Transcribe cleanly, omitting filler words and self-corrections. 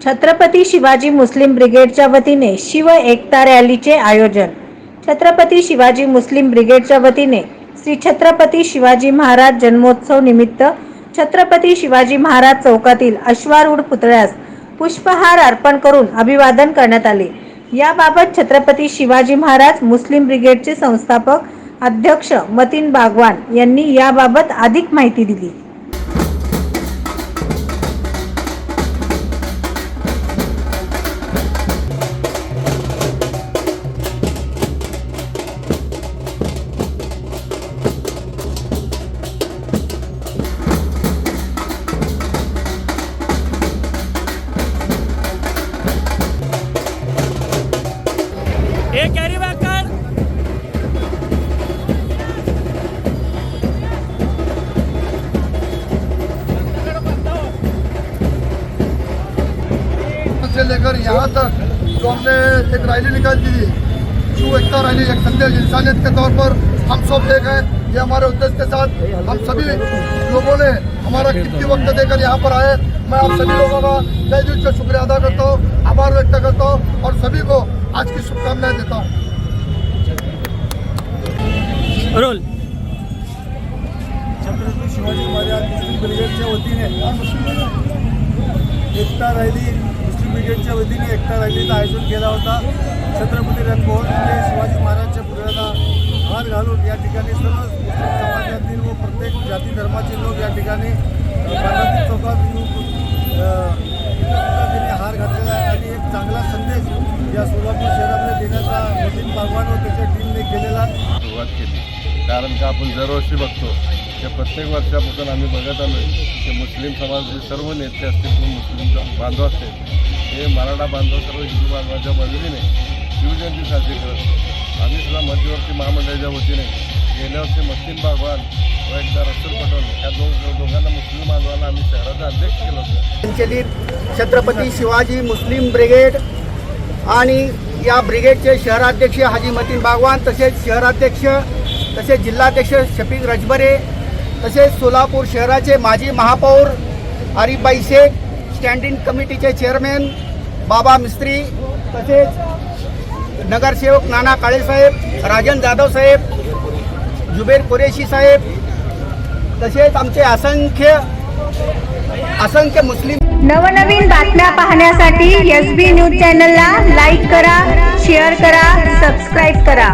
छत्रपती शिवाजी मुस्लिम ब्रिगेडच्या वतीने शिव एकता रॅलीचे आयोजन। छत्रपती शिवाजी मुस्लिम ब्रिगेडच्या वतीने श्री छत्रपती शिवाजी महाराज जन्मोत्सव निमित्त छत्रपती शिवाजी महाराज चौकातील अश्वारूढ पुतळ्यास पुष्पहार अर्पण करून अभिवादन करण्यात आले। याबाबत छत्रपती शिवाजी महाराज मुस्लिम ब्रिगेडचे संस्थापक अध्यक्ष मतीन बागवान यांनी याबाबत अधिक माहिती दिली। कैरी बैकर से लेकर यहाँ तक जो हमने एक रैली निकाली थी, शिव एकता रैली, एक संदेश इंसानियत के तौर पर हम सब ले गए। ये हमारे उद्देश्य के साथ हम सभी लोगों ने हमारा कीमती वक्त देकर यहाँ पर आए। मैं आप सभी लोगों का तहे दिल से शुक्रिया अदा करता हूँ, आभार व्यक्त करता हूँ और सभी को आज की शुभकामनाएं देता हूँ। रोल छत्रपती शिवाजी महाराज मुस्लिम ब्रिगेडच्या वतीने एकता रॅली मुस्लिम ब्रिगेडच्या वतीने एकता रॅलीचं आयोजन केला होता। छत्रपती रणभवन येथे शिवाजी महाराजच्या पुतळ्याला हार घालून या ठिकाणी सर्व मुस्लिम समाजातील व प्रत्येक जाती धर्माचे लोक या ठिकाणी बालाजी चौकात येऊन हार घातलेला आहे आणि एक चांगला संदेश या सोलापूर शहरामध्ये देण्याचा मतीन बागवान व त्याच्या टीमने केलेला सुरुवात केली। कारण का आपण दरवर्षी बघतो की प्रत्येक वर्षापासून आम्ही बघत आलो की मुस्लिम समाजाचे सर्व नेते असतील किंवा मुस्लिम बांधव असतील हे मराठा बांधव सर्व हिंदू बांधवाच्या मदतीने शिवजयंती साजरी करत असतो। आम्ही सुद्धा मध्यवर्ती महामंडळाच्या वतीने गेल्या वर्षी मतीन बागवान व एकदा रसूल पटोले या दोघांना मुस्लिम बांधवांना आम्ही शहराचा अध्यक्ष केलं होतं। संचलित छत्रपती शिवाजी मुस्लिम ब्रिगेड आणि या ब्रिगेडचे शहराध्यक्ष हाजी मतीन बागवान, तसेच शहराध्यक्ष तसेच जिल्हाध्यक्ष शफीक रजबरे, तसेच सोलापूर शहराचे माजी महापौर आरिफबाई शेख, स्टँडिंग कमिटीचे चेअरमॅन बाबा मिस्त्री, तसेच नगरसेवक नाना काळेसाहेब, राजन जाधव साहेब, जुबेर कुरेशी साहेब, तसेच आमचे असंख्य मुस्लिम। नवनवीन बातम्या पाहण्यासाठी SB न्यूज चॅनलला लाईक करा, शेअर करा, सबस्क्राइब करा।